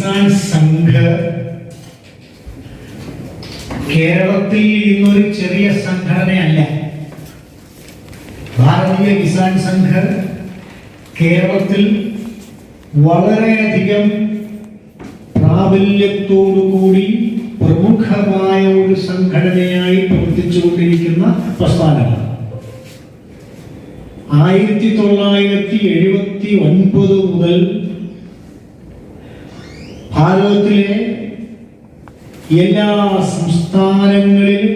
കിസാൻ സംഘ് കേരളത്തിൽ ഇന്നൊരു ചെറിയ സംഘടനയല്ല. ഭാരതീയ കിസാൻ സംഘ് കേരളത്തിൽ വളരെയധികം പ്രാബല്യത്തോടുകൂടി പ്രമുഖമായ ഒരു സംഘടനയായി പ്രവർത്തിച്ചുകൊണ്ടിരിക്കുന്ന പ്രസ്ഥാനമാണ്. 1979 മുതൽ ഭാരതത്തിലെ എല്ലാ സംസ്ഥാനങ്ങളിലും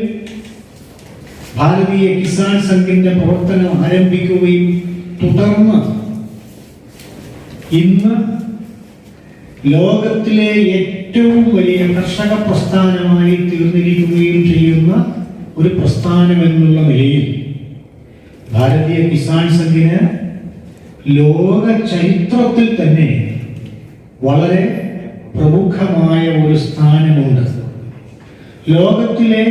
ഭാരതീയ കിസാൻ സംഘിന്റെ പ്രവർത്തനം ആരംഭിക്കുകയും തുടർന്ന് ഇന്ന് ലോകത്തിലെ ഏറ്റവും വലിയ കർഷക പ്രസ്ഥാനമായി തീർന്നിരിക്കുകയും ചെയ്യുന്ന ഒരു പ്രസ്ഥാനം എന്നുള്ള നിലയിൽ ഭാരതീയ കിസാൻ സംഘിന് ലോക ചരിത്രത്തിൽ തന്നെ വളരെ പ്രമുഖമായ ഒരു സ്ഥാനമുണ്ട്. ലോകത്തിലെ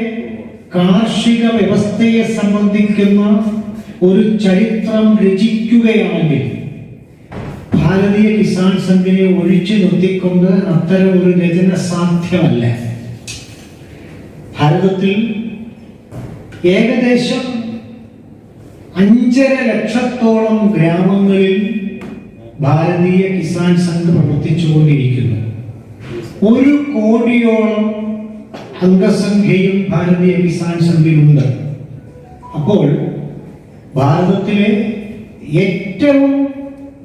കാർഷിക വ്യവസ്ഥയെ സംബന്ധിക്കുന്ന ഒരു ചരിത്രം രചിക്കുകയാണെങ്കിൽ ഭാരതീയ കിസാൻ സംഘിനെ ഒഴിച്ചു നിർത്തിക്കൊണ്ട് അത്തരം ഒരു രചന സാധ്യമല്ല. ഭാരതത്തിൽ ഏകദേശം 5.5 ലക്ഷത്തോളം ഗ്രാമങ്ങളിൽ ഭാരതീയ കിസാൻ സംഘ് പ്രവർത്തിച്ചുകൊണ്ടിരിക്കുന്നു. 1 കോടിയോളം അംഗസംഖ്യയും ഭാരതീയ കിസാൻ സംഘിനുണ്ട്. അപ്പോൾ ഭാരതത്തിലെ ഏറ്റവും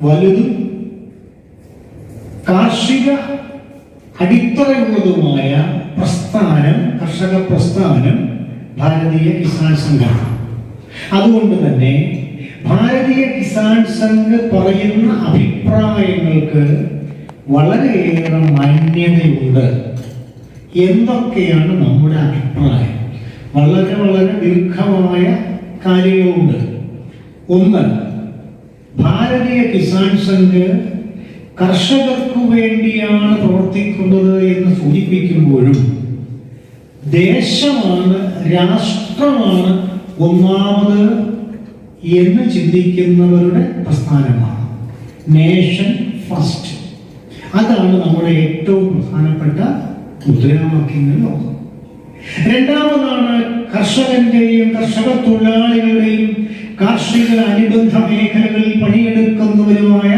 വലുതും കാർഷിക അടിത്തറയുള്ളതുമായ പ്രസ്ഥാനം, കർഷക പ്രസ്ഥാനം ഭാരതീയ കിസാൻ സംഘാണ്. അതുകൊണ്ട് തന്നെ ഭാരതീയ കിസാൻ സംഘ് പറയുന്ന അഭിപ്രായങ്ങൾക്ക് വളരെയേറെ മാന്യതയുണ്ട്. എന്തൊക്കെയാണ് നമ്മുടെ അഭിപ്രായം? വളരെ വളരെ ദീർഘമായ കാര്യങ്ങളുണ്ട്. ഒന്ന്, ഭാരതീയ കിസാൻ സംഘ് കർഷകർക്കു വേണ്ടിയാണ് പ്രവർത്തിക്കുന്നത് എന്ന് സൂചിപ്പിക്കുമ്പോഴും ദേശമാണ്, രാഷ്ട്രമാണ് ഒന്നാമത് എന്ന് ചിന്തിക്കുന്നവരുടെ പ്രസ്ഥാനമാണ്. Nation first. അതാണ് നമ്മുടെ ഏറ്റവും പ്രധാനപ്പെട്ട മുദ്രാവാക്യങ്ങളിൽ ഒന്ന്. രണ്ടാമതാണ് കർഷകന്റെയും കർഷക തൊഴിലാളികളുടെയും കാർഷിക അനുബന്ധ മേഖലകളിൽ പണിയെടുക്കുന്നവരുമായ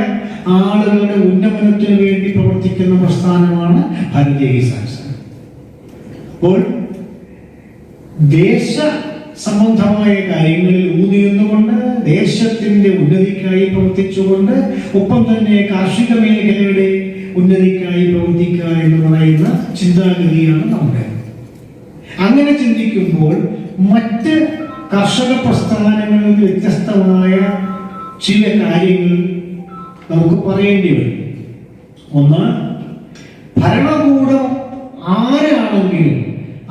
ആളുകളുടെ ഉന്നമനത്തിന് വേണ്ടി പ്രവർത്തിക്കുന്ന പ്രസ്ഥാനമാണ് ഭാരതീയ കിസാൻ സംഘ്. അപ്പോൾ ദേശ സംബന്ധമായ കാര്യങ്ങളിൽ ഊന്നിയുന്നുകൊണ്ട് ദേശത്തിന്റെ ഉന്നതിക്കായി പ്രവർത്തിച്ചുകൊണ്ട് ഒപ്പം തന്നെ കാർഷിക മേഖലയുടെ ഉന്നതിക്കായി പ്രവർത്തിക്കുക എന്ന് പറയുന്ന ചിന്താഗതിയാണ് നമ്മുടെ. അങ്ങനെ ചിന്തിക്കുമ്പോൾ മറ്റ് കർഷക പ്രസ്ഥാനങ്ങളിൽ വ്യത്യസ്തമായ ചില കാര്യങ്ങൾ നമുക്ക് പറയേണ്ടി വരും. ഒന്ന്, ഭരണകൂടം ആരാണെങ്കിലും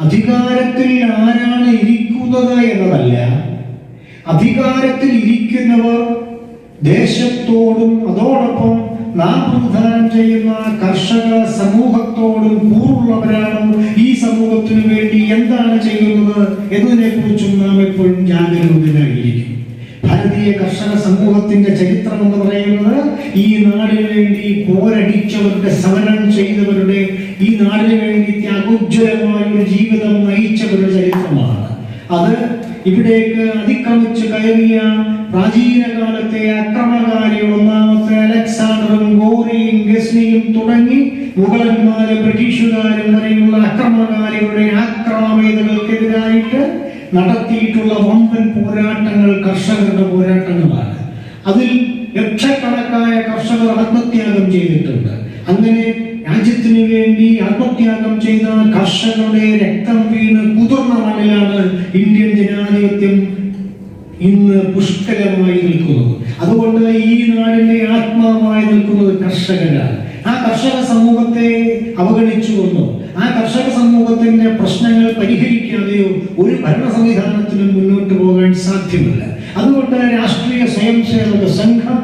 അധികാരത്തിൽ ആരാണ് ഇരിക്കുന്നത് എന്നതല്ല, അധികാരത്തിൽ ഇരിക്കുന്നവർ ദേശത്തോടും അതോടൊപ്പം നാം പ്രതിദാനം ചെയ്യുന്ന കർഷക സമൂഹത്തോടും കൂറുള്ളവരാണോ, ഈ സമൂഹത്തിന് വേണ്ടി എന്താണ് ചെയ്യുന്നത് എന്നതിനെ കുറിച്ചും നാം എപ്പോഴും ജാഗരൂകരായിരിക്കും. ഭാരതീയ കർഷക സമൂഹത്തിന്റെ ചരിത്രം എന്ന് പറയുന്നത് ഈ നാടിന് വേണ്ടി പോരടിച്ചവരുടെ, സമരം ചെയ്തവരുടെ, ഈ നാടിന് വേണ്ടി ത്യാഗോജ്വലമായ ഒരു ജീവിതം നയിച്ചവരുടെ ചരിത്രമാണ്. അത് ഇവിടേക്ക് അതിക്രമിച്ചു കയറിയ പ്രാചീന കാലത്തെ അക്രമകാരികൾ, ഒന്നാമത്തെ അലക്സാണ്ടറും ഗോറിയും ഗസ്നിയും തുടങ്ങി മുഗളന്മാരും ബ്രിട്ടീഷുകാരും വരെയുള്ള അക്രമകാരികളുടെ ആക്രമണങ്ങൾക്കെതിരായിട്ട് നടത്തിയിട്ടുള്ള വമ്പൻ പോരാട്ടങ്ങൾ കർഷകരുടെ പോരാട്ടങ്ങളാണ്. അതിൽ ലക്ഷക്കണക്കായ കർഷകർ ആത്മത്യാഗം ചെയ്തിട്ടുണ്ട്. അങ്ങനെ രാജ്യത്തിന് വേണ്ടി ആത്മത്യാഗം ചെയ്ത കർഷകരുടെ രക്തം വീണ് കുതിർന്ന മണ്ണിലാണ് ഇന്ത്യൻ ജനാധിപത്യം ഇന്ന് പുഷ്കലമായി നിൽക്കുന്നത്. അതുകൊണ്ട് ഈ നാടിന്റെ ആത്മാവായി നിൽക്കുന്നത് കർഷകരാണ്. ആ കർഷക സമൂഹത്തെ അവഗണിച്ചുകൊണ്ടോ ആ കർഷക സമൂഹത്തിന്റെ പ്രശ്നങ്ങൾ പരിഹരിക്കാതെയോ ഒരു ഭരണ സംവിധാനത്തിനും മുന്നോട്ട് പോകാൻ സാധ്യമല്ല. അതുകൊണ്ട് രാഷ്ട്രീയ സ്വയംസേവക സംഘം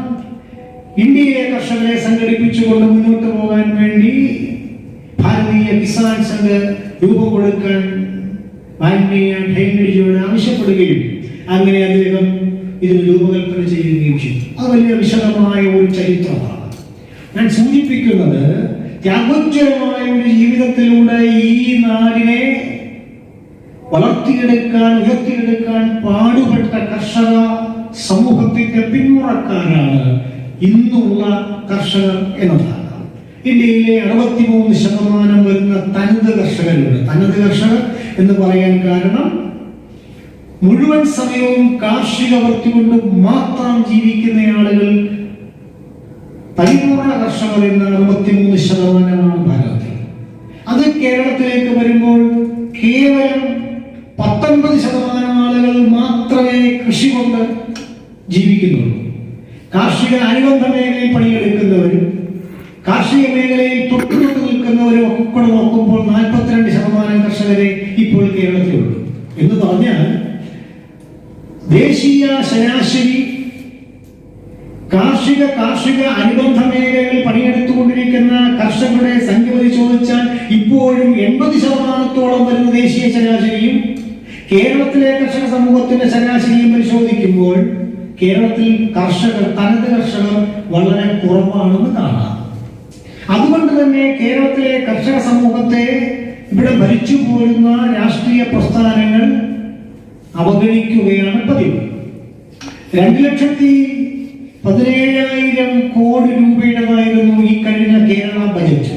ഇന്ത്യയിലെ കർഷകരെ സംഘടിപ്പിച്ചുകൊണ്ട് മുന്നോട്ട് പോകാൻ വേണ്ടി ഭാരതീയ കിസാൻ സംഘ് രൂപം കൊടുക്കാൻ മാനനീയ ധൈര്യജിയോട് ആവശ്യപ്പെടുകയും അങ്ങനെ അദ്ദേഹം ഇതിന് രൂപകൽപ്പന ചെയ്യുകയും ചെയ്തു. അത് വലിയ വിശദമായ ഒരു ചരിത്രമാണ്. ഞാൻ സൂചിപ്പിക്കുന്നത് ത്യാഗോജ്വലമായ ഒരു ജീവിതത്തിലൂടെ ഈ നാടിനെ വളർത്തിയെടുക്കാൻ, ഉയർത്തിയെടുക്കാൻ പാടുപെട്ട കർഷക സമൂഹത്തിന്റെ പിന്മുറക്കാരാണ് ഇന്നുള്ള കർഷകർ എന്നതാണ്. ഇന്ത്യയിലെ 63% വരുന്ന തനത് കർഷകരുണ്ട്. തനത് കർഷകർ എന്ന് പറയാൻ കാരണം മുഴുവൻ സമയവും കാർഷിക വൃത്തി കൊണ്ട് മാത്രം ജീവിക്കുന്ന ആളുകൾ പരിപൂർണ കർഷകർ എന്ന 63% ഭാരതത്തിൽ. അത് കേരളത്തിലേക്ക് വരുമ്പോൾ കേവലം 19% ആളുകൾ മാത്രമേ കൃഷി കൊണ്ട് ജീവിക്കുന്നുള്ളൂ. കാർഷിക അനുബന്ധ മേഖലയിൽ പണിയെടുക്കുന്നവരും കാർഷിക മേഖലയിൽ തൊട്ടു നിൽക്കുന്നവരും ഒക്കെ കൂടെ നോക്കുമ്പോൾ 42% കർഷകരെ ഇപ്പോൾ കേരളത്തിലുള്ളൂ. എന്ന് പറഞ്ഞാൽ ദേശീയ ശരാശരി കാർഷിക അനുബന്ധ മേഖലകളിൽ പണിയെടുത്തുകൊണ്ടിരിക്കുന്ന കർഷകരുടെ സംഖ്യ പരിശോധിച്ചാൽ ഇപ്പോഴും 80% വരുന്ന ദേശീയ ശരാശരിയും കേരളത്തിലെ കർഷക സമൂഹത്തിന്റെ ശരാശരിയും പരിശോധിക്കുമ്പോൾ കേരളത്തിൽ തനത് കർഷകർ വളരെ കുറവാണെന്ന് കാണാം. അതുകൊണ്ട് തന്നെ കേരളത്തിലെ കർഷക സമൂഹത്തെ ഇവിടെ ഭരിച്ചു പോരുന്ന രാഷ്ട്രീയ പ്രസ്ഥാനങ്ങൾ അവഗണിക്കുകയാണ് പതിവ്. 2,17,000 കോടി രൂപയുടേതായിരുന്നു ഈ കഴിഞ്ഞ കേരള ബജറ്റ്.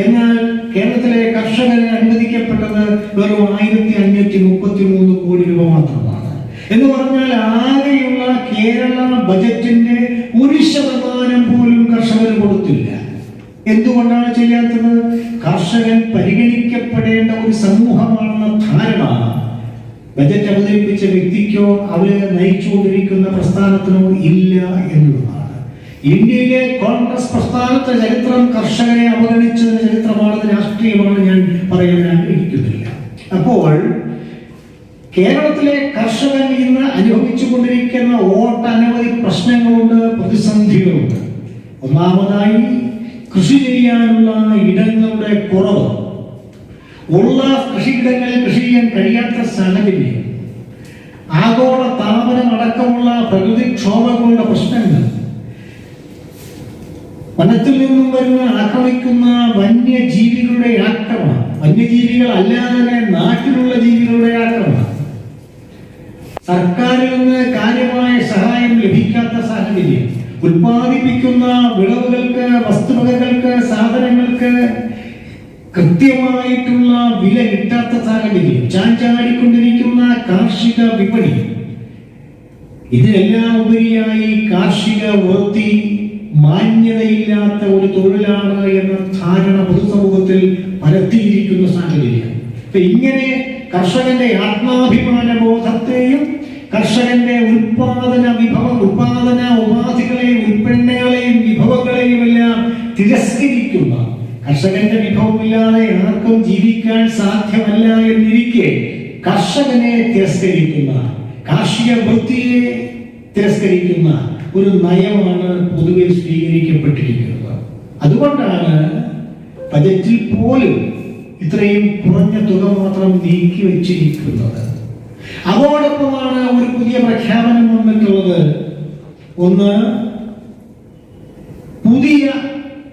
എന്നാൽ കേരളത്തിലെ കർഷകന് അനുവദിക്കപ്പെട്ടത് വെറും 1,533 കോടി രൂപ മാത്രമാണ്. എന്ന് പറഞ്ഞാൽ ആകെയുള്ള കേരള ബജറ്റിന്റെ 1% പോലും കർഷകന് കൊടുത്തില്ല. എന്തുകൊണ്ടാണ് ചെയ്യാത്തത്? കർഷകൻ പരിഗണിക്കപ്പെടേണ്ട ഒരു സമൂഹമാണെന്ന ധാരണ ബജറ്റ് അവതരിപ്പിച്ച വ്യക്തിക്കോ അവരെ നയിച്ചുകൊണ്ടിരിക്കുന്ന പ്രസ്ഥാനത്തിനോ ഇല്ല എന്നുള്ളതാണ്. ഇന്ത്യയിലെ കോൺഗ്രസ് പ്രസ്ഥാനത്തെ ചരിത്രം കർഷകരെ അവഗണിച്ച ചരിത്രമാണെന്ന് രാഷ്ട്രീയമാണ് ഞാൻ പറയാൻ ആഗ്രഹിക്കുന്നില്ല. അപ്പോൾ കേരളത്തിലെ കർഷകൻ ഇന്ന് അനുഭവിച്ചുകൊണ്ടിരിക്കുന്ന ഒട്ടനവധി പ്രശ്നങ്ങളുണ്ട്, പ്രതിസന്ധികളുണ്ട്. ഒന്നാമതായി കൃഷി ചെയ്യാനുള്ള ഇടങ്ങളുടെ കുറവ്, ഉള്ള കൃഷിയിടങ്ങളിൽ കൃഷി ചെയ്യാൻ കഴിയാത്ത സാഹചര്യം, ആഗോള താപനം അടക്കമുള്ള പ്രകൃതിക്ഷോഭങ്ങളുടെ പ്രശ്നങ്ങൾ, വനത്തിൽ നിന്നും വരുന്ന ആക്രമിക്കുന്ന വന്യജീവികളുടെ ആക്രമണം, വന്യജീവികൾ അല്ലാതെ നാട്ടിലുള്ള ജീവികളുടെ ആക്രമണം, സർക്കാരിൽ നിന്ന് കാര്യമായ സഹായം ലഭിക്കാത്ത സാഹചര്യം, ഉൽപ്പാദിപ്പിക്കുന്ന വിളവുകൾക്ക്, വസ്തുവകകൾക്ക്, സാധനങ്ങൾക്ക് കൃത്യമായിട്ടുള്ള വില കിട്ടാത്ത സാഹചര്യം, ചാഞ്ചാടിക്കൊണ്ടിരിക്കുന്ന കാർഷിക വിപണി, ഇതിനെല്ലാം ഉപരിയായി കാർഷിക വൃത്തി മാന്യതയില്ലാത്ത ഒരു തൊഴിലാണ് എന്ന ധാരണ പൊതുസമൂഹത്തിൽ പരത്തിയിരിക്കുന്ന സാഹചര്യം. ഇങ്ങനെ കർഷകന്റെ ആത്മാഭിമാന ബോധത്തെയും കർഷകന്റെ ഉൽപാദന ഉപാധികളെയും ഉൽപ്പന്നങ്ങളെയും വിഭവങ്ങളെയും എല്ലാം തിരസ്കരിക്കുന്ന, കർഷകന്റെ വിഭവമില്ലാതെ ആർക്കും ജീവിക്കാൻ സാധ്യമല്ല എന്നിരിക്കെ കർഷകനെ തിരസ്കരിക്കുന്ന, കാർഷിക വൃത്തിയെ തിരസ്കരിക്കുന്ന ഒരു നയമാണ് പൊതുവെ സ്വീകരിക്കപ്പെട്ടിരിക്കുന്നത്. അതുകൊണ്ടാണ് ബജറ്റിൽ പോലും ഇത്രയും കുറഞ്ഞ തുക മാത്രം നീക്കി വെച്ചിരിക്കുന്നത്. അതോടൊപ്പമാണ് ഒരു പുതിയ പ്രഖ്യാപനം വന്നിട്ടുള്ളത്. ഒന്ന്, പുതിയ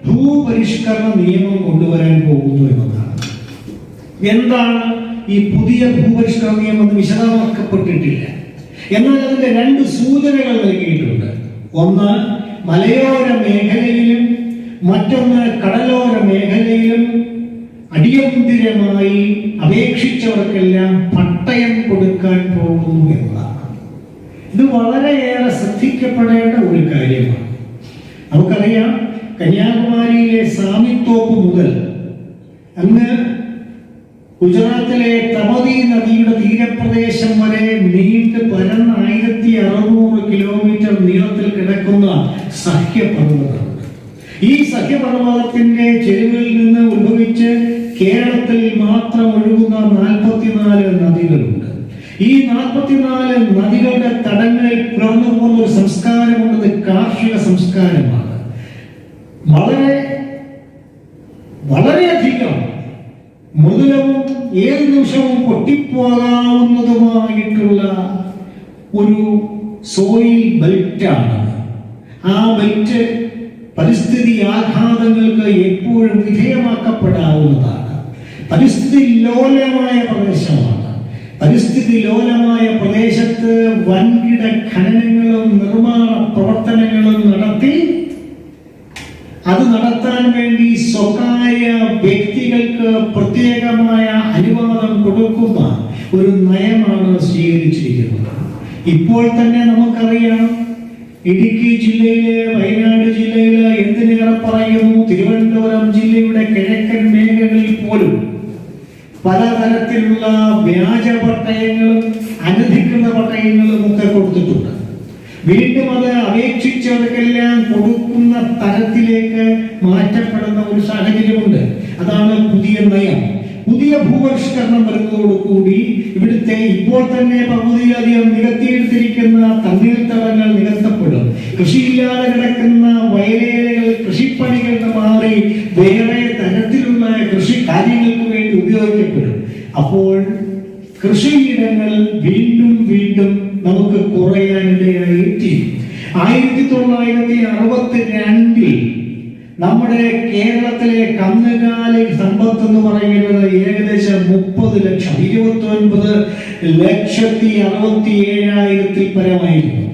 ഭൂപരിഷ്കരണ നിയമം കൊണ്ടുവരാൻ പോകുന്നു എന്നതാണ്. എന്താണ് ഈ പുതിയ ഭൂപരിഷ്കരണ നിയമം എന്ന് വിശദമാക്കപ്പെട്ടിട്ടില്ല. എന്നാൽ അതിന്റെ 2 സൂചനകൾ നൽകിയിട്ടുണ്ട്. ഒന്ന്, മലയോര മേഖലയിലും മറ്റൊന്ന് കടലോര മേഖലയിലും അടിയന്തിരമായി അപേക്ഷിച്ചവർക്കെല്ലാം പട്ടയം കൊടുക്കാൻ പോകുന്നു എന്നതാണ്. ഇത് വളരെയേറെ ശ്രദ്ധിക്കപ്പെടേണ്ട ഒരു കാര്യമാണ്. നമുക്കറിയാം, കന്യാകുമാരിയിലെ സാമിത്തോപ്പ് മുതൽ അങ്ങ് ഗുജറാത്തിലെ തപതി നദിയുടെ തീരപ്രദേശം വരെ നീണ്ടു പരന്ന 1600 കിലോമീറ്റർ നീളത്തിൽ കിടക്കുന്ന സഹ്യപർവ്വതമുണ്ട്. ഈ സഹ്യപർവ്വതത്തിന്റെ ചെരുവിൽ നിന്ന് ഉത്ഭവിച്ച് കേരളത്തിൽ മാത്രം ഒഴുകുന്ന 44 നദികളുണ്ട്. ഈ 44 നദികളുടെ തടങ്ങളിൽ പിറന്നു പോകുന്ന ഒരു സംസ്കാരമുള്ളത് കാർഷിക സംസ്കാരമാണ്. വളരെയധികം മൃദുലവും ഏത് നിമിഷവും പൊട്ടിപ്പോകാവുന്നതുമായിട്ടുള്ള ഒരു സോയിൽ ബെൽറ്റാണ്. ആ ബെൽറ്റ് പരിസ്ഥിതി ആഘാതങ്ങൾക്ക് എപ്പോഴും വിധേയമാക്കപ്പെടാവുന്നതാണ്. പരിസ്ഥിതി ലോലമായ പ്രദേശമാണ്. പരിസ്ഥിതി ലോലമായ പ്രദേശത്ത് വൻകിട ഖനനങ്ങളും നിർമ്മാണ പ്രവർത്തനങ്ങളും നടത്തി അത് നടത്താൻ വേണ്ടി സ്വകാര്യ വ്യക്തികൾക്ക് പ്രത്യേകമായ അനുവാദം കൊടുക്കുന്ന ഒരു നയമാണ് സ്വീകരിച്ചിരിക്കുന്നത്. ഇപ്പോൾ തന്നെ നമുക്കറിയാം, ഇടുക്കി ജില്ലയിലെ, വയനാട് ജില്ലയിലെ, എന്തിനേറെ പറയുന്നു, തിരുവനന്തപുരം ജില്ലയുടെ കിഴക്കൻ മേഖലകളിൽ പോലും പലതരത്തിലുള്ള വ്യാജ പട്ടയങ്ങളും അനധികൃത പട്ടയങ്ങളും ഒക്കെ കൊടുത്തിട്ടുണ്ട്. വീണ്ടും അത് അപേക്ഷിച്ചവർക്കെല്ലാം കൊടുക്കുന്ന തരത്തിലേക്ക് മാറ്റപ്പെടുന്ന ഒരു സാഹചര്യമുണ്ട്. അതാണ് പുതിയ നയം. പുതിയ ഭൂപരിഷ്കരണം വരുന്നതോടുകൂടി ഇവിടുത്തെ ഇപ്പോൾ തന്നെ പകുതിയിലധികം നികത്തിയെടുത്തിരിക്കുന്ന തണ്ണീർത്തടങ്ങൾ നികത്തപ്പെടും. കൃഷിയില്ലാതെ കിടക്കുന്ന വയലേലകൾ കൃഷിപ്പണികൾക്ക് മാറി വേറെ തരത്തിലുള്ള കൃഷി കാര്യങ്ങൾക്ക് വേണ്ടി ഉപയോഗിക്കപ്പെടും. അപ്പോൾ കൃഷിയിടങ്ങൾ വീണ്ടും വീണ്ടും നമുക്ക് കുറയാനിടയായി. 1962 നമ്മുടെ കേരളത്തിലെ കന്നുകാലി സമ്പത്ത് എന്ന് പറയുന്നത് ഏകദേശം 30 ലക്ഷം, 29,67,000 പരമായിരുന്നു.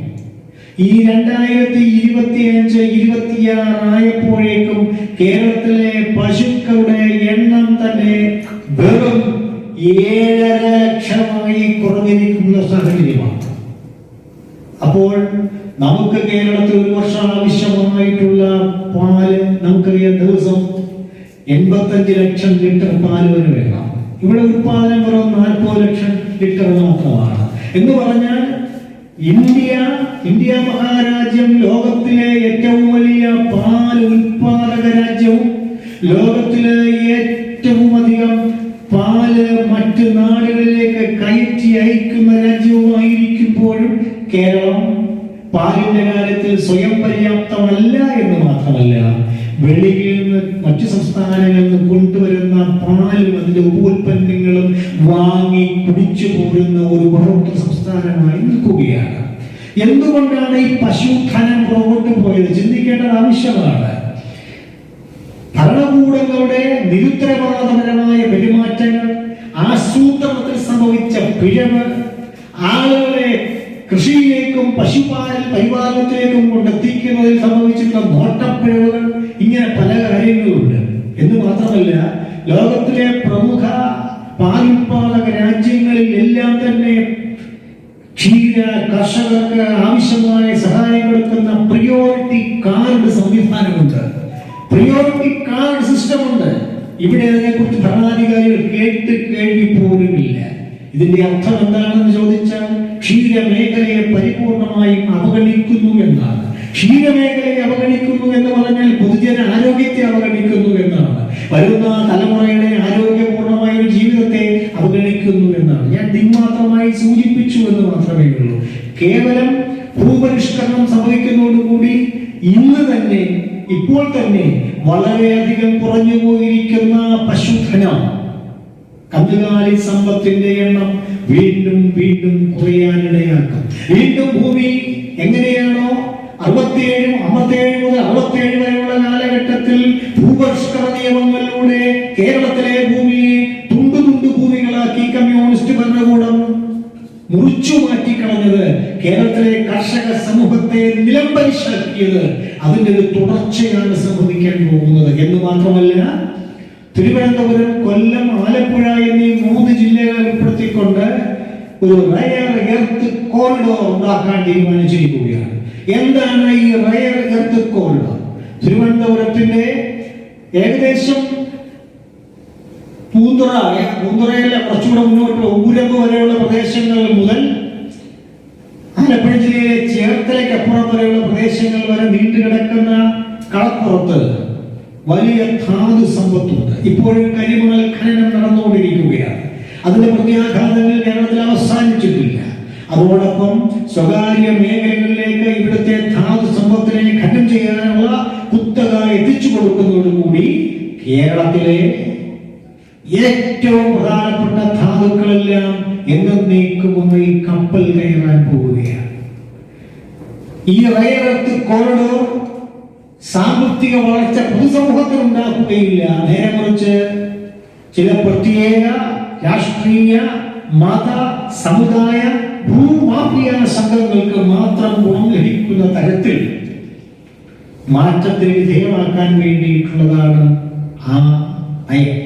ഈ 2025-26 ആയപ്പോഴേക്കും കേരളത്തിലെ പശുക്കളുടെ എണ്ണം തന്നെ വെറും 7.5 ലക്ഷമായി കുറഞ്ഞിരിക്കുന്ന സാഹചര്യമാണ്. അപ്പോൾ നമുക്ക് കേരളത്തിൽ ഒരു വർഷം ആവശ്യമായിട്ടുള്ള പാല് നമുക്കറിയാം, ദിവസം 85 ലക്ഷം ലിറ്റർ പാല് വരെ വേണം. ഇവിടെ ഉത്പാദനം വെറും 40 ലക്ഷം ലിറ്റർ മാത്രമാണ്. എന്ന് പറഞ്ഞാൽ ഇന്ത്യ മഹാരാജ്യം ലോകത്തിലെ ഏറ്റവും വലിയ പാൽ ഉത്പാദക രാജ്യവും ലോകത്തിലെ ഏറ്റവും അധികം പാല് മറ്റ് നാടുകളിലേക്ക് കയറ്റി അയക്കുന്ന രാജ്യവുമായിരിക്കുമ്പോഴും കേരളം പാലിന്റെ കാര്യത്തിൽ സ്വയം പര്യാപ്തമല്ല എന്ന് മാത്രമല്ല, വെളിയിൽ നിന്ന് മറ്റു സംസ്ഥാനങ്ങളിൽ നിന്ന് കൊണ്ടുവരുന്ന പാലും അതിന്റെ ഉപോൽപ്പന്നങ്ങളും വാങ്ങി കുടിച്ചു പോരുന്ന ഒരു ബഹുത്വ സംസ്ഥാനമായി നിൽക്കുകയാണ്. എന്തുകൊണ്ടാണ് ഈ പശുധനം പുറകോട്ട് പോയത്? ചിന്തിക്കേണ്ടത് ആവശ്യമാണ്. ഭരണകൂടങ്ങളുടെ നിരുത്തരവാദപരമായ പെരുമാറ്റങ്ങൾ, ആസൂത്രണത്തിൽ സംഭവിച്ച പിഴവ്, ആളുകളെ കൃഷിയിലേക്കും പരിപാലനത്തിലേക്കും കൊണ്ടെത്തിക്കുന്നതിൽ സംഭവിച്ചിട്ടുള്ള നോട്ടപ്പിഴവുകൾ, ഇങ്ങനെ പല കാര്യങ്ങളുണ്ട്. എന്ന് മാത്രമല്ല, ലോകത്തിലെ പ്രമുഖ പാലുൽപാദക രാജ്യങ്ങളിൽ എല്ലാം തന്നെ ക്ഷീര കർഷകർക്ക് ആവശ്യമായ സഹായം കൊടുക്കുന്ന പ്രിയോറിറ്റി കാർഡ് സംവിധാനമുണ്ട്, പ്രിയോറിറ്റി കാർഡ് സിസ്റ്റം ഉണ്ട്. ഇവിടെ അതിനെക്കുറിച്ച് ഭരണാധികാരികൾ കേൾവി പോലുമില്ല. ഇതിന്റെ അർത്ഥം എന്താണെന്ന് ചോദിച്ചാൽ, ക്ഷീരമേഖലയെ പരിപൂർണമായും അവഗണിക്കുന്നു എന്നാണ്. ക്ഷീരമേഖലയെ അവഗണിക്കുന്നു എന്ന് പറഞ്ഞാൽ പൊതുജന ആരോഗ്യത്തെ അവഗണിക്കുന്നു എന്നാണ്. വരുന്ന തലമുറയുടെ ആരോഗ്യപൂർണമായ ഒരു ജീവിതത്തെ അവഗണിക്കുന്നു എന്നാണ്. ഞാൻ ദിഗ്മാത്രമായി സൂചിപ്പിച്ചു എന്ന് മാത്രമേ ഉള്ളൂ. കേവലം ഭൂപരിഷ്കരണം സംഭവിക്കുന്നതോടുകൂടി ഇപ്പോൾ തന്നെ വളരെയധികം കുറഞ്ഞു പോയിരിക്കുന്ന പശുധനം, കന്നുകാലി സമ്പത്തിന്റെ എണ്ണം വീണ്ടും വീണ്ടും കുറയാനിടയാക്കും. വീണ്ടും ഭൂമി എങ്ങനെയാണോ 67 മുതൽ 67 വരെയുള്ള കാലഘട്ടത്തിൽ ഭൂപരിഷ്കരണ നിയമങ്ങളിലൂടെ കേരളത്തിലെ ഭൂമിയെ തുണ്ടു ഭൂമികളാക്കി കമ്മ്യൂണിസ്റ്റ് ഭരണകൂടം മുറിച്ചു മാറ്റിക്കളഞ്ഞത്, കേരളത്തിലെ കർഷക സമൂഹത്തെ നിലംപരിശാക്കിയത്, അതിന്റെ ഒരു തുടർച്ചയാണ് സംഭവിക്കാൻ പോകുന്നത്. എന്ന് മാത്രമല്ല, തിരുവനന്തപുരം, കൊല്ലം, ആലപ്പുഴ എന്നീ 3 ജില്ലകളെ ഉൾപ്പെടുത്തിക്കൊണ്ട് ഒരു റയർ എർത്ത് കോറിഡോർ ഉണ്ടാക്കാൻ തീരുമാനിച്ചിരിക്കുകയാണ്. എന്താണ് ഈ റയർ എർത്ത് കോറിഡോർ? തിരുവനന്തപുരത്തിന്റെ ഏകദേശം പൂന്തുറയിലെ കുറച്ചുകൂടെ മുന്നോട്ട് ഊരമ്പ് വരെയുള്ള പ്രദേശങ്ങൾ മുതൽ ആലപ്പുഴ ജില്ലയിലെ ചേർത്തലയ്ക്ക് അപ്പുറം വരെയുള്ള പ്രദേശങ്ങൾ വരെ നീണ്ടുകിടക്കുന്ന കളപ്പുറത്ത് വലിയ ധാതു സമ്പത്തുണ്ട്. ഇപ്പോഴും കരിമണൽ ഖനനം നടന്നുകൊണ്ടിരിക്കുകയാണ്. അതിന്റെ പ്രത്യാഘാതങ്ങൾ കേരളത്തിൽ അവസാനിച്ചിട്ടില്ല. അതോടൊപ്പം സ്വകാര്യ മേഖലകളിലേക്ക് ഇവിടുത്തെ ധാതു സമ്പത്തിനെ ഖനനം ചെയ്യാനുള്ള കുത്തക എത്തിച്ചു കൊടുക്കുന്നതോടുകൂടി കേരളത്തിലെ ഏറ്റവും പ്രധാനപ്പെട്ട ധാതുക്കളെല്ലാം എന്നേക്കുമായി ഈ കപ്പൽ കയറാൻ പോവുകയാണ്. ഈ റയർ എർത്ത് കോറിഡോർ സാമ്പത്തിക വളർച്ച പൊതുസമൂഹത്തിൽ ഉണ്ടാക്കുകയില്ല. നേരെ മറിച്ച് ചില പ്രത്യേക രാഷ്ട്രീയ, മത, സമുദായ, ഭൂമാഫിയ സംഘങ്ങൾക്ക് മാത്രം ഗുണം ലഭിക്കുന്ന തരത്തിൽ മാറ്റത്തിന് വിധേയമാക്കാൻ വേണ്ടിയിട്ടുള്ളതാണ് ആ നയം.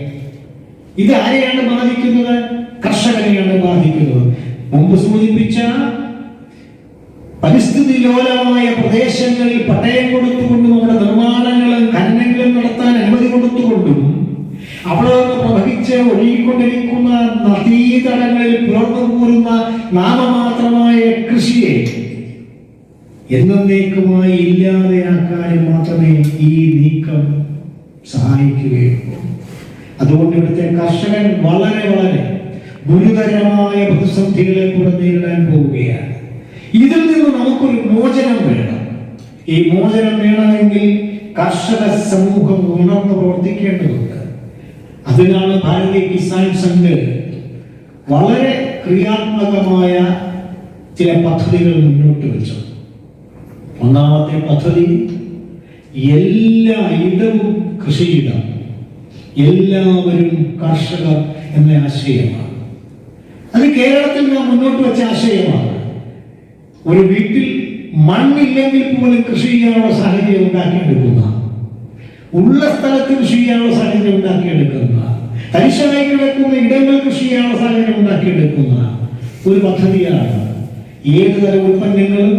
ഇത് ആരെയാണ് ബാധിക്കുന്നത്? കർഷകനെയാണ് ബാധിക്കുന്നത്. മുമ്പ് സൂചിപ്പിച്ച പരിസ്ഥിതി ലോലമായ പ്രദേശങ്ങളിൽ പട്ടയം കൊടുത്തുകൊണ്ടും അവിടെ നിർമ്മാണങ്ങളും ഖനനങ്ങളും നടത്താൻ അനുമതി കൊടുത്തുകൊണ്ടും അവിടെ നിന്ന് പ്രവഹിച്ച് ഒഴുകിക്കൊണ്ടിരിക്കുന്ന നദീതടങ്ങളിൽ പുലർന്നു പോരുന്ന നാമമാത്രമായ കൃഷിയെ എന്നേക്കുമായി ഇല്ലാതെയാക്കാനും മാത്രമേ ഈ നീക്കം സഹായിക്കുകയുള്ളൂ. അതുകൊണ്ട് ഇവിടുത്തെ കർഷകൻ വളരെ വളരെ ഗുരുതരമായ പ്രതിസന്ധികളെ കൂടെ നേരിടാൻ പോവുകയാണ്. ഇതിൽ നിന്ന് നമുക്കൊരു മോചനം വേണം. ഈ മോചനം വേണമെങ്കിൽ കർഷക സമൂഹം ഉണർന്ന് പ്രവർത്തിക്കേണ്ടതുണ്ട്. അതിനാണ് ഭാരതീയ കിസാൻ സംഘ് വളരെ ക്രിയാത്മകമായ ചില പദ്ധതികൾ മുന്നോട്ട് വെച്ചത്. ഒന്നാമത്തെ പദ്ധതി എല്ലാ ഇടവും കൃഷിയിടം, എല്ലാവരും കർഷകർ എന്ന ആശയമാണ്. അത് കേരളത്തിൽ നാം മുന്നോട്ട് വെച്ച ആശയമാണ്. ഒരു വീട്ടിൽ മണ്ണില്ലെങ്കിൽ പോലും കൃഷി ചെയ്യാനുള്ള സാഹചര്യം ഉണ്ടാക്കിയെടുക്കുന്ന, ഉള്ള സ്ഥലത്ത് കൃഷി ചെയ്യാനുള്ള സാഹചര്യം ഉണ്ടാക്കിയെടുക്കുന്ന, തരിശായി കിടക്കുന്ന ഇടങ്ങൾ കൃഷി ചെയ്യാനുള്ള സാഹചര്യം ഉണ്ടാക്കിയെടുക്കുന്ന ഒരു പദ്ധതിയാണ്. ഏതുതരം ഉൽപ്പന്നങ്ങളും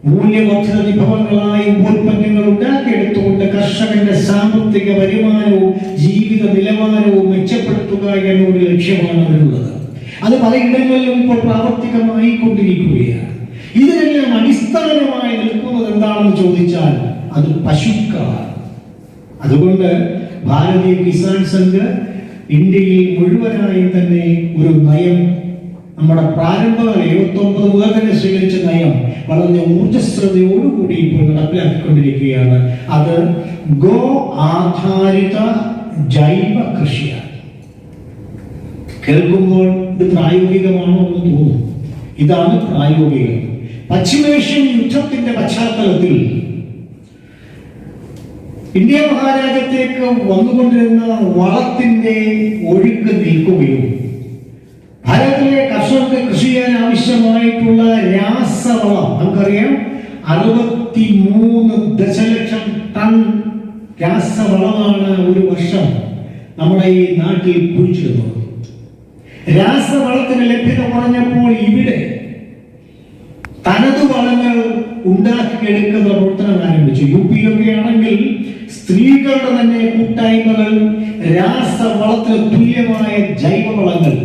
മൂല്യവർദ്ധിത വിഭവങ്ങളായ ഉൽപ്പന്നങ്ങൾ ഉണ്ടാക്കിയെടുത്തുകൊണ്ട് കർഷകന്റെ സാമ്പത്തിക വരുമാനവും ജീവിത നിലവാരവും മെച്ചപ്പെടുത്തുക എന്നൊരു ലക്ഷ്യമാണ് അതിനുള്ളത്. അത് പലയിടങ്ങളിലും ഇപ്പോൾ പ്രാവർത്തികമായി കൊണ്ടിരിക്കുകയാണ്. ഇതിനെല്ലാം അടിസ്ഥാനമായി നിൽക്കുന്നത് എന്താണെന്ന് ചോദിച്ചാൽ അത് പശുക്കളാണ്. അതുകൊണ്ട് ഭാരതീയ കിസാൻ സംഘ് ഇന്ത്യയിൽ മുഴുവനായി തന്നെ ഒരു നയം, നമ്മുടെ പ്രാരംഭ 79 മുതൽ തന്നെ സ്വീകരിച്ച നയം വളരെ ഊർജ്ജസ്വതയോടുകൂടി ഇപ്പോൾ നടപ്പിലാക്കിക്കൊണ്ടിരിക്കുകയാണ്. അത് ഗോ ആധാരിത ജൈവ കൃഷിയാണ്. കേൾക്കുമ്പോൾ ഇത് പ്രായോഗികമാണോ എന്ന് തോന്നും. ഇതാണ് പ്രായോഗികം. പശ്ചിമേഷ്യൻ യുദ്ധത്തിന്റെ പശ്ചാത്തലത്തിൽ ഇന്ത്യ മഹാരാജ്യത്തേക്ക് വന്നുകൊണ്ടിരുന്ന വളത്തിന്റെ ഒഴുക്ക് നിൽക്കുകയും ഭാരതത്തിലെ കർഷകർക്ക് കൃഷി ചെയ്യാൻ ആവശ്യമായിട്ടുള്ള രാസവളം, നമുക്കറിയാം 63 ദശലക്ഷം ടൺ രാസവളമാണ് ഒരു വർഷം നമ്മുടെ ഈ നാട്ടിൽ കുഴിച്ചിടുന്നത്. രാസവളത്തിന് ലഭ്യത കുറഞ്ഞപ്പോൾ ഇവിടെ തനതു വളങ്ങൾ ഉണ്ടാക്കിയെടുക്കുന്ന പ്രവർത്തനം ആരംഭിച്ചു. യു പിയിലൊക്കെ ആണെങ്കിൽ സ്ത്രീകളുടെ തന്നെ കൂട്ടായ്മകൾ രാസവളത്തിന് തുല്യമായ ജൈവവളങ്ങൾ,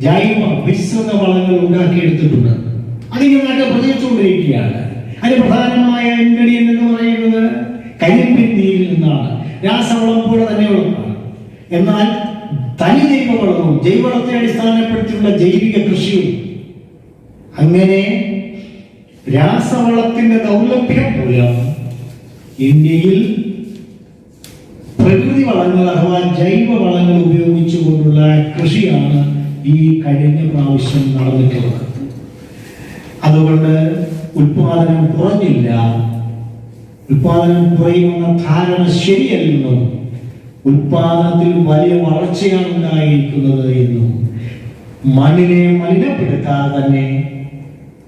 ജൈവ മിശ്രിത വളങ്ങൾ ഉണ്ടാക്കിയെടുത്തിട്ടുണ്ട്. അതിങ്ങനെ നാട്ടിൽ പ്രചരിച്ചുകൊണ്ടിരിക്കുകയാണ്. അതിന് പ്രധാനമായ ഇൻഗ്രീഡിയന്റ് എന്ന് പറയുന്നത് കരിമ്പിൻ നീരിൽ നിന്നാണ്. രാസവളം പോലെ തന്നെയുള്ളതാണ്. എന്നാൽ തനി ജൈവവളവും ജൈവവളത്തെ അടിസ്ഥാനപ്പെടുത്തിയുള്ള ജൈവിക കൃഷിയും, അങ്ങനെ രാസവളത്തിന്റെ ദൗർലഭ്യം മൂലം ഇന്ത്യയിൽ പ്രകൃതി വളങ്ങൾ അഥവാ ജൈവ വളങ്ങൾ ഉപയോഗിച്ചുകൊണ്ടുള്ള കൃഷിയാണ് ഈ കഴിഞ്ഞ പ്രാവശ്യം നടന്നിട്ടുള്ളത്. അതുകൊണ്ട് ഉൽപാദനം കുറഞ്ഞില്ല. ഉൽപാദനം കുറയുമെന്ന ധാരണ ശരിയല്ലെന്നും ഉൽപാദനത്തിൽ വലിയ വളർച്ചയാണ് ഉണ്ടായിരിക്കുന്നത് എന്നും മണ്ണിനെ മലിനപ്പെടുത്താതെ തന്നെ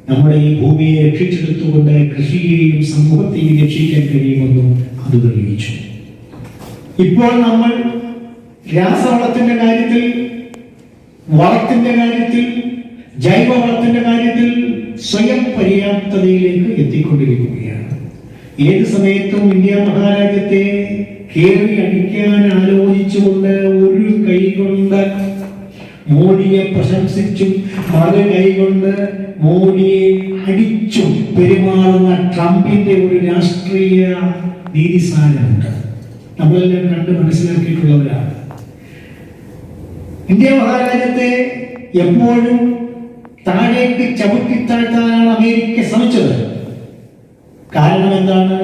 നമ്മുടെ ഈ ഭൂമിയെ രക്ഷിച്ചെടുത്തുകൊണ്ട് കൃഷിയെയും സമൂഹത്തെയും രക്ഷിക്കാൻ കഴിയുമെന്നും അത് തെളിയിച്ചു. ഇപ്പോൾ നമ്മൾ രാസവളത്തിന്റെ കാര്യത്തിൽ, വളത്തിന്റെ കാര്യത്തിൽ, ജൈവവളത്തിന്റെ കാര്യത്തിൽ സ്വയം പര്യാപ്തതയിലേക്ക് എത്തിക്കൊണ്ടിരിക്കുകയാണ്. ഏത് സമയത്തും ഇന്ത്യ മഹാരാജ്യത്തെ കേറി അടിക്കാൻ ആലോചിച്ചുകൊണ്ട് ഒരു കൈകൊണ്ട് മോഡിയെ പ്രശംസിച്ചും മറു കൈകൊണ്ട് മോഡിയെ അടിച്ചും പെരുമാറുന്ന ട്രംപിന്റെ ഒരു രാഷ്ട്രീയ നീതിസാരമുണ്ട്. നമ്മളെല്ലാം കണ്ട് മനസ്സിലാക്കിയിട്ടുള്ളവരാണ്. ഇന്ത്യ മഹാരാജ്യത്തെ എപ്പോഴും താഴേക്ക് ചവിട്ടിത്താഴ്ത്താനാണ് അമേരിക്ക ശ്രമിച്ചത്. കാരണം എന്താണ്?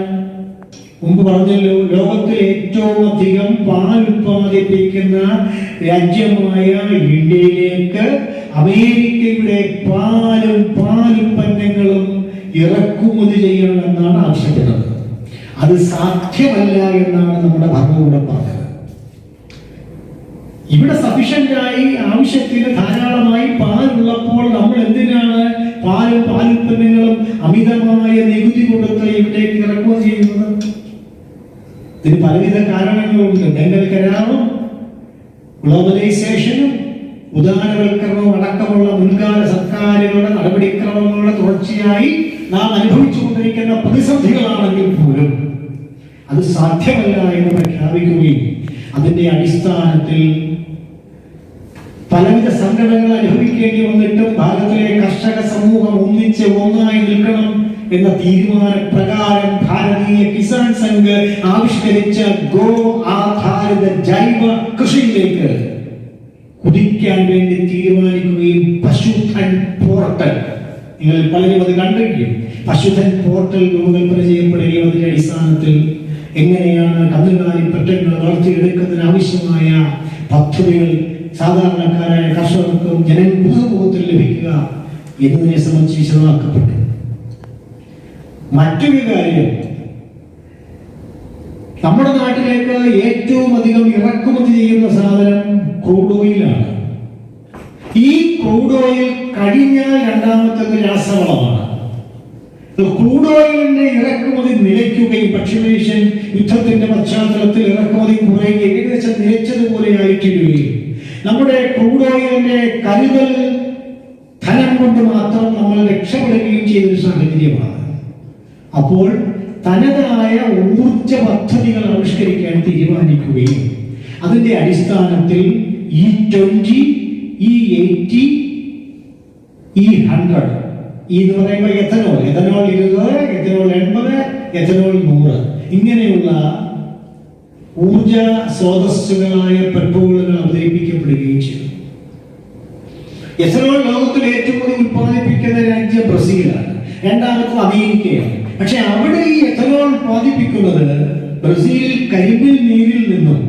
മുമ്പ് പറഞ്ഞല്ലോ, ലോകത്തിൽ ഏറ്റവും അധികം പാൽ ഉത്പാദിപ്പിക്കുന്ന രാജ്യമായ ഇന്ത്യയിലേക്ക് അമേരിക്കയുടെ പാലുൽപ്പന്നങ്ങളും ഇറക്കുമതി ചെയ്യണമെന്നാണ് ആവശ്യപ്പെടുന്നത്. അത് സാധ്യമല്ല എന്നാണ് നമ്മുടെ ഭരണകൂടം പറഞ്ഞത്. ഇവിടെ സഫീഷ്യന്റായി ആവശ്യത്തിന് ധാരാളമായി പാലുള്ളപ്പോൾ നമ്മൾ എന്തിനാണ് പാലും പാലുൽപ്പന്നങ്ങളും അമിതമായ നികുതി കൊടുത്ത് ഇവിടേക്ക് ഇറക്കുക ചെയ്യുന്നത്? ഇതിന് പലവിധ കാരണങ്ങളുണ്ട്. ബംഗാൾ കരാറും ഗ്ലോബലൈസേഷനും ഉദാരവൽക്കരണവും അടക്കമുള്ള മുൻകാല സർക്കാരുകളുടെ നടപടിക്രമങ്ങളുടെ തുടർച്ചയായി നാം അനുഭവിച്ചുകൊണ്ടിരിക്കുന്ന പ്രതിസന്ധികളാണെങ്കിൽ പോലും അത് സാധ്യമല്ല എന്ന് പ്രഖ്യാപിക്കുകയും അതിന്റെ അടിസ്ഥാനത്തിൽ പലവിധ സംഘടനകൾ അനുഭവിക്കേണ്ടി വന്നിട്ടും ഭാരതത്തിലെ കർഷക സമൂഹം ഒന്നിച്ച് ഒന്നായി നിൽക്കണം എന്ന തീരുമാനപ്രകാരം ഭാരതീയ കിസാൻ സംഘ് ആവിഷ്കരിച്ച ഗോ ആധാരിത ജൈവ കൃഷിയിലേക്ക് കുതിക്കാൻ വേണ്ടി തീരുമാനിക്കുകയും പശുധൻ പോർട്ടൽ, നിങ്ങൾ പലരും അത് കണ്ടിരിക്കും, പശുധൻ പോർട്ടൽ രൂപകൽപ്പന ചെയ്യപ്പെടുകയും അതിന്റെ അടിസ്ഥാനത്തിൽ എങ്ങനെയാണ് കന്നുകാലി പറ്റങ്ങൾ വളർത്തിയെടുക്കുന്നതിന് ആവശ്യമായ പദ്ധതികൾ സാധാരണക്കാരായ കർഷകർക്കും ജനബോധത്തിൽ ലഭിക്കുക എന്നതിനെ സംബന്ധിച്ച് വിശദമാക്കപ്പെട്ടു. മറ്റൊരു കാര്യം, നമ്മുടെ നാട്ടിലേക്ക് ഏറ്റവും അധികം ഇറക്കുമതി ചെയ്യുന്ന സാധനം ക്രൂഡ് ഓയിലാണ്. ഈ ക്രൂഡ് ഓയിൽ കഴിഞ്ഞാൽ രണ്ടാമത്തെ രാസവളമാണ്. ക്രൂഡ് ഓയിലിന്റെ ഇറക്കുമതി നിലയ്ക്കുകയും പശ്ചിമേഷ്യൻ യുദ്ധത്തിന്റെ പശ്ചാത്തലത്തിൽ ഇറക്കുമതി കുറയുകയും ഏകദേശം നിലച്ചതുപോലെ ആയിത്തീരുകയും നമ്മുടെ ക്രൂഡ് ഓയിലിന്റെ കരുതൽ ധനം കൊണ്ട് മാത്രം നമ്മൾ രക്ഷപ്പെടുകയും ചെയ്തൊരു സാഹചര്യമാണ്. അപ്പോൾ തനതായ ഊർജ പദ്ധതികൾ ആവിഷ്കരിക്കാൻ തീരുമാനിക്കുകയും അതിന്റെ അടിസ്ഥാനത്തിൽ E20, E80, E100 എന്ന് പറയുമ്പോൾ എഥനോൾ 20, എഥനോൾ 80, എഥനോൾ 100 ഇങ്ങനെയുള്ള ഊർജ സ്രോതസ്സുകളായ പെട്രോളുകൾ അവതരിപ്പിക്കപ്പെടുകയും ചെയ്തു. എഥനോൾ ലോകത്തിൽ ഏറ്റവും കൂടുതൽ ഉത്പാദിപ്പിക്കുന്ന രാജ്യം ബ്രസീലാണ്, രണ്ടാമത് അമേരിക്കയാണ്. പക്ഷെ അവിടെ ഈ എഥനോൾ ഉത്പാദിപ്പിക്കുന്നത് ബ്രസീലിൽ കരിമ്പിൻ നീരിൽ നിന്നും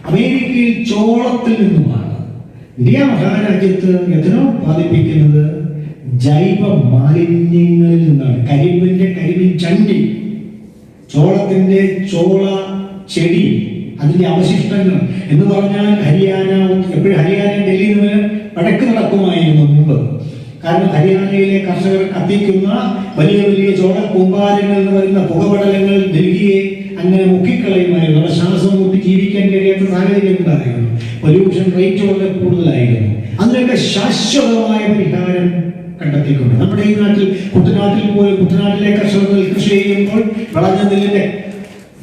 അമേരിക്കയിൽ ചോളത്തിൽ നിന്നുമാണ്. ഇന്ത്യ മഹാരാജ്യത്ത് എഥനോൾ ഉത്പാദിപ്പിക്കുന്നത് ജൈവ മാലിന്യങ്ങളിൽ നിന്നാണ്. കരിമ്പിൻ ചണ്ടി, ചോളത്തിന്റെ ചോള ചെടി, അതിന്റെ അവശിഷ്ടങ്ങൾ എന്ന് പറഞ്ഞാൽ ഹരിയാന, എപ്പോഴും ഹരിയാന ഡൽഹിയിൽ നിന്ന് വടക്ക് നടക്കുമായിരുന്നു മുമ്പ്. കാരണം ഹരിയാനയിലെ കർഷകർ കത്തിക്കുന്ന വലിയ വലിയ ചോള കൂമ്പാരങ്ങളിൽ നിന്ന് വരുന്ന പുകപടലങ്ങൾ ഡൽഹിയെ അങ്ങനെ മുക്കിക്കളയുമായിരുന്നു. അവിടെ ശ്വാസം മുട്ടി ജീവിക്കാൻ കഴിയാത്ത സാഹചര്യം ഉണ്ടായിരുന്നു. പൊല്യൂഷൻ റേറ്റ് വളരെ കൂടുതലായിരുന്നു. അതിനൊക്കെ ശാശ്വതമായ പരിഹാരം കണ്ടെത്തിക്കൊണ്ട് നമ്മുടെ ഈ നാട്ടിൽ കുട്ടനാട്ടിലെ കർഷകർ കൃഷി ചെയ്യുമ്പോൾ വിളഞ്ഞ നെല്ലിന്റെ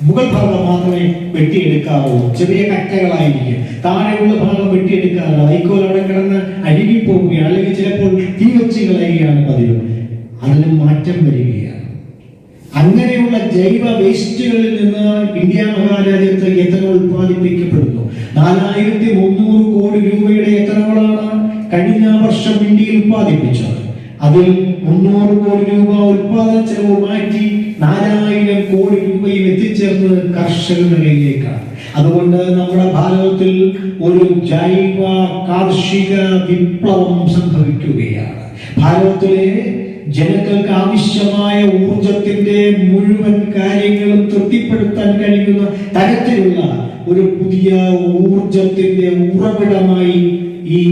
മുകൾ ഭാഗം മാത്രമേ വെട്ടിയെടുക്കാവൂ. ചെറിയ കറ്റകളായിരിക്കും. താഴെയുള്ള ഭാഗം വെട്ടിയെടുക്കാറില്ല. വൈക്കോൽ അവിടെ കിടന്ന് അഴുകിപ്പോവുകയാണ്, അല്ലെങ്കിൽ ചിലപ്പോൾ തീ വെച്ച് കളയുകയാണ് പതിവ്. അതിന് മാറ്റം വരികയാണ്. അങ്ങനെയുള്ള ജൈവ വേസ്റ്റുകളിൽ നിന്ന് ഇന്ത്യ മഹാരാജ്യത്ത് എഥനോൾ ഉത്പാദിപ്പിക്കപ്പെടുന്നു. 4300 കോടി രൂപയുടെ എഥനോളാണ് കഴിഞ്ഞ വർഷം ഇന്ത്യയിൽ ഉത്പാദിപ്പിച്ചത്. അതിൽ 300 കോടി രൂപ ഉത്പാദന ചെലവ് മാറ്റി 4000 കോടി രൂപയും എത്തിച്ചേർന്നത് കർഷകരുടെ കയ്യിലേക്കാണ്. അതുകൊണ്ട് നമ്മുടെ ഭാരതത്തിൽ ഒരു ജൈവ കാർഷിക വിപ്ലവം സംഭവിക്കുകയാണ്. ഭാരതത്തിലെ ജനങ്ങൾക്ക് ആവശ്യമായ ഊർജത്തിന്റെ മുഴുവൻ കാര്യങ്ങളും തൃപ്തിപ്പെടുത്താൻ കഴിയുന്ന തരത്തിലുള്ള ഒരു പുതിയ ഊർജത്തിന്റെ ഉറവിടമായി ഈ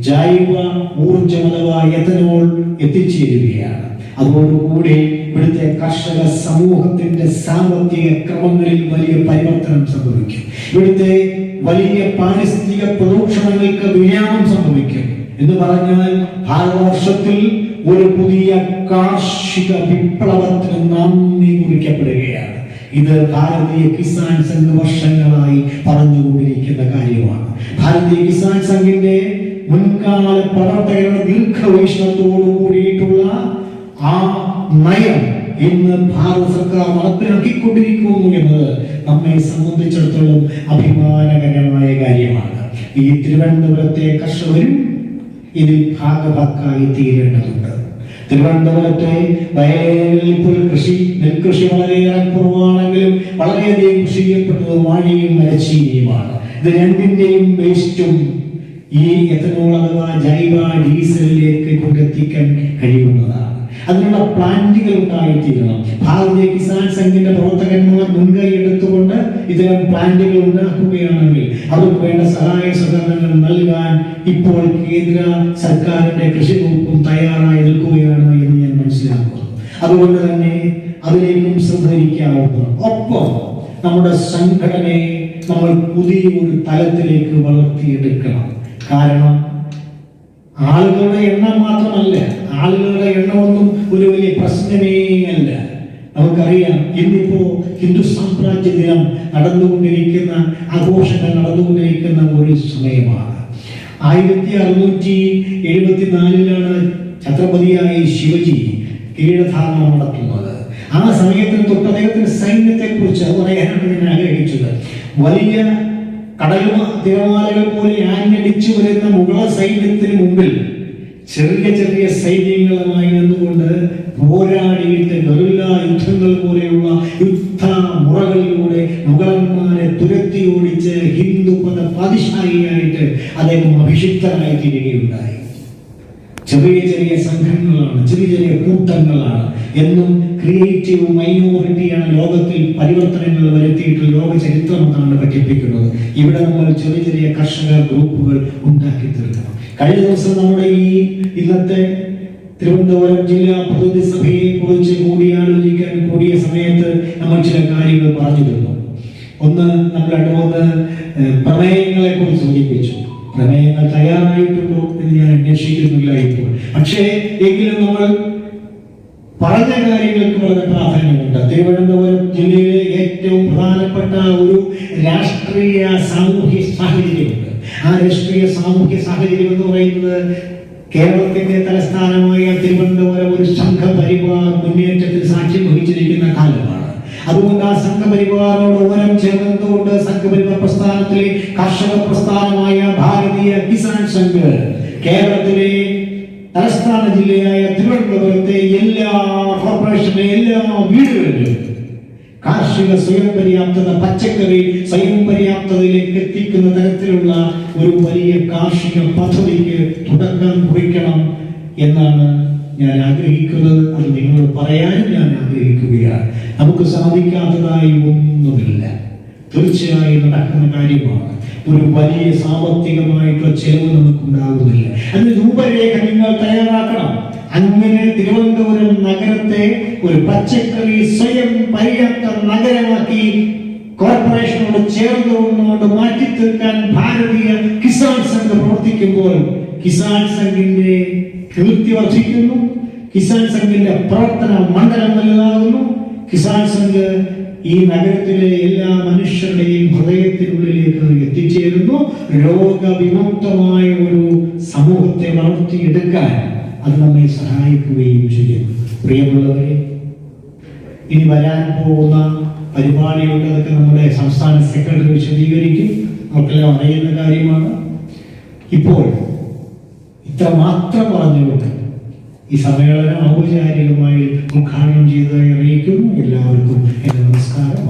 ജൈവ ഊർജം അഥവാ എഥനോൾ എത്തിച്ചേരുകയാണ്. അതോടുകൂടി ഇവിടുത്തെ കർഷക സമൂഹത്തിന്റെ സാമ്പത്തിക ക്രമങ്ങളിൽ വലിയ പരിവർത്തനം സംഭവിക്കും. ഇവിടുത്തെ വലിയ പാരിസ്ഥിതിക പ്രദൂഷണങ്ങൾക്ക് വിരാമം സംഭവിക്കും. എന്ന് പറഞ്ഞാൽ ഭാരതവർഷത്തിൽ ഒരു പുതിയ കാർഷിക വിപ്ലവത്തിന് നാന്ദി കുറിക്കപ്പെടുകയാണ്. ഇത് ഭാരതീയ കിസാൻ സംഘ് വർഷങ്ങളായി പറഞ്ഞുകൊണ്ടിരിക്കുന്ന കാര്യമാണ്. ഭാരതീയ കിസാൻ സംഘിന്റെ മുൻകാല പ്രവർത്തകരുടെ ദീർഘവീക്ഷണത്തോടു കൂടിയിട്ടുള്ള ആ നയം ഇന്ന് ഭാരത സർക്കാർ നടപ്പിലാക്കിക്കൊണ്ടിരിക്കുന്നു എന്നത് നമ്മെ സംബന്ധിച്ചിടത്തോളം അഭിമാനകരമായ കാര്യമാണ്. ഈ തിരുവനന്തപുരത്തെ കർഷകരും ഇതിൽ ഭാഗഭാക്കായി തീരേണ്ടതുണ്ട്. തിരുവനന്തപുരത്തെ വയലുകളിൽ ഇപ്പോൾ നെൽകൃഷി വളരെയേറെ കുറവാണെങ്കിലും വളരെയധികം കൃഷി ചെയ്യപ്പെട്ടത് വാഴയും മരച്ചീനിയുമാണ്. ഇത് രണ്ടിന്റെയും വേസ്റ്റും ഈ എഥനോൾ അഥവാ ജൈവ ഡീസലിലേക്ക് കൊണ്ടെത്തിക്കാൻ കഴിയുന്നതാണ്. അതിനുള്ള പ്ലാന്റുകൾ ഉണ്ടായിത്തീരണം. ഭാരതീയ കിസാൻ സംഘിന്റെ പ്രവർത്തകന്മാർ മുൻകൈ എടുത്തുകൊണ്ട് ഇത്തരം പ്ലാന്റുകൾ ഉണ്ടാക്കുകയാണെങ്കിൽ അവർക്ക് വേണ്ട സഹായ സഹകരണങ്ങൾ നൽകാൻ ഇപ്പോൾ കേന്ദ്ര സർക്കാരിന്റെ കൃഷി വകുപ്പും തയ്യാറായി നിൽക്കുകയാണ് എന്ന് ഞാൻ മനസ്സിലാക്കുന്നു. അതുകൊണ്ട് തന്നെ അതിലേക്കും ശ്രദ്ധിക്കാവുന്ന ഒപ്പം നമ്മുടെ സംഘടനയെ നമ്മൾ പുതിയൊരു തലത്തിലേക്ക് വളർത്തിയെടുക്കണം. കാരണം ആളുകളുടെ എണ്ണം മാത്രമല്ല, ആളുകളുടെ എണ്ണമൊന്നും ഒരു വലിയ പ്രശ്നമേ അല്ല. നമുക്കറിയാം, ഇന്നിപ്പോ ഹിന്ദു സാമ്രാജ്യ ദിനം നടന്നുകൊണ്ടിരിക്കുന്ന ആഘോഷങ്ങൾ നടന്നുകൊണ്ടിരിക്കുന്ന ഒരു സമയമാണ്. 1674 ഛത്രപതിയായ ശിവജി കിരീടധാരണം നടത്തുന്നത്. ആ സമയത്തിന് തൊട്ട് അദ്ദേഹത്തിന്റെ സൈന്യത്തെ കുറിച്ച് പറയാനാണ് ഞാൻ ആഗ്രഹിച്ചത്. വലിയ കടൽ തിരമാലകൾ പോലെ ആഞ്ഞടിച്ചു വരുന്ന മുഗള സൈന്യത്തിന് മുമ്പിൽ ചെറിയ ചെറിയ സൈന്യങ്ങളുമായി നിന്നുകൊണ്ട് പോരാടിയിട്ട് ഗറില്ല യുദ്ധങ്ങൾ പോലെയുള്ള യുദ്ധ മുറകളിലൂടെ മുഗളന്മാരെ തുരത്തി ഓടിച്ച് ഹിന്ദു പദപാതിശാലിയായിട്ട് അദ്ദേഹം അഭിഷിക്തനായി തീരുകയുണ്ടായി. ചെറിയ ചെറിയ സംഘങ്ങളാണ്, ചെറിയ ചെറിയ കൂട്ടങ്ങളാണ്. എന്നും ക്രിയേറ്റീവ് മൈനോറിറ്റിയാണ് ലോകത്തിൽ പരിവർത്തനങ്ങൾ വരുത്തിയിട്ട് ലോക ചരിത്രം എന്നാണ് പഠിപ്പിക്കുന്നത്. ഇവിടെ നമ്മൾ ചെറിയ ചെറിയ കർഷക ഗ്രൂപ്പുകൾ ഉണ്ടാക്കി തീർക്കണം. കഴിഞ്ഞ ദിവസം നമ്മുടെ ഇന്നത്തെ തിരുവനന്തപുരം ജില്ലാ പ്രതിനിധി സഭയെ കുറിച്ച് കൂടിയാലോചിക്കാൻ കൂടിയ സമയത്ത് നമ്മൾ ചില കാര്യങ്ങൾ പറഞ്ഞിരുന്നു. ഒന്ന്, നമ്മൾ 2-3 പ്രമേയങ്ങളെ കുറിച്ച് സൂചിപ്പിച്ചു. പ്രമേയങ്ങൾ തയ്യാറായിട്ടുണ്ടോ എന്ന് ഞാൻ അന്വേഷിക്കുന്നില്ല ഇപ്പോൾ. പക്ഷേ എങ്കിലും നമ്മൾ പറഞ്ഞ കാര്യങ്ങൾക്ക് വളരെ പ്രാധാന്യമുണ്ട്. തിരുവനന്തപുരം ജില്ലയിലെ ഏറ്റവും പ്രധാനപ്പെട്ട ഒരു രാഷ്ട്രീയ സാമൂഹ്യ സാഹചര്യമുണ്ട്. ആ രാഷ്ട്രീയ സാമൂഹ്യ സാഹചര്യം എന്ന് പറയുന്നത് കേരളത്തിന്റെ തലസ്ഥാനമായ തിരുവനന്തപുരം ഒരു സംഘപരിവാർ മുന്നേറ്റത്തിന് സാക്ഷ്യം വഹിച്ചിരിക്കുന്ന കാലമാണ്. അതുകൊണ്ട് ആ സംഘപരിവാറോട് ഓരം ചേർന്നുകൊണ്ട് സംഘപരിവാർ പ്രസ്ഥാനത്തിലെ കർഷക പ്രസ്ഥാനമായ ഭാരതീയ കിസാൻ സംഘ് കേരളത്തിലെ തലസ്ഥാന ജില്ലയായ തിരുവനന്തപുരത്തെ എല്ലാ കോർപ്പറേഷനിലെ എല്ലാ വീടുകളിലും കാർഷിക സ്വയം പര്യാപ്തത, പച്ചക്കറി സ്വയം പര്യാപ്തതയിലേക്ക് എത്തിക്കുന്ന തരത്തിലുള്ള ഒരു വലിയ കാർഷിക പദ്ധതിക്ക് തുടക്കം കുറിക്കണം എന്നാണ് ഞാൻ ആഗ്രഹിക്കുന്നത്. അത് നിങ്ങളോട് പറയാനും ഞാൻ ആഗ്രഹിക്കുകയാണ്. നമുക്ക് സാധിക്കാത്തതായി ഒന്നുമില്ല, തീർച്ചയായും നടക്കുന്ന കാര്യമാണ്. ഒരു വലിയ സാമ്പത്തികമായിട്ടുള്ള ചെലവ് നമുക്കുണ്ടാകുന്നില്ല. അതിന് രൂപരേഖ നിങ്ങൾ തയ്യാറാക്കണം. അങ്ങനെ തിരുവനന്തപുരം നഗരത്തെ ഒരു പച്ചക്കറി സ്വയം പര്യാപ്ത നഗരമാക്കി കോർപ്പറേഷനോട് ചേർന്നുകൊണ്ട് മാറ്റി തീർക്കാൻ ഭാരതീയ കിസാൻ സംഘ് പ്രവർത്തിക്കുമ്പോൾ കിസാൻ സംഘിന്റെ കീർത്തി വർദ്ധിക്കുന്നു, കിസാൻ സംഘിന്റെ പ്രവർത്തന മണ്ഡലം വലുതാകുന്നു. കിസാൻ സംഘ് ഈ നഗരത്തിലെ എല്ലാ മനുഷ്യരുടെയും ഹൃദയത്തിനുള്ളിലേക്ക് എത്തിച്ചേരുന്നു. രോഗവിമുക്തമായ ഒരു സമൂഹത്തെ വളർത്തിയെടുക്കാൻ അത് നമ്മെ സഹായിക്കുകയും ചെയ്യും. പ്രിയമുള്ളവരെ, ഇനി വരാൻ പോകുന്ന പരിപാടികളുടെ അതൊക്കെ നമ്മുടെ സംസ്ഥാന സെക്രട്ടറി വിശദീകരിക്കും. നമുക്കെല്ലാം അറിയുന്ന കാര്യമാണ്. ഇപ്പോൾ ഇത്ര മാത്രം പറഞ്ഞുകൊണ്ട് ഈ സമ്മേളനം ഔപചാരികമായി ഉദ്ഘാടനം ചെയ്തതായി അറിയിക്കുന്നു. എല്ലാവർക്കും എൻ്റെ നമസ്കാരം.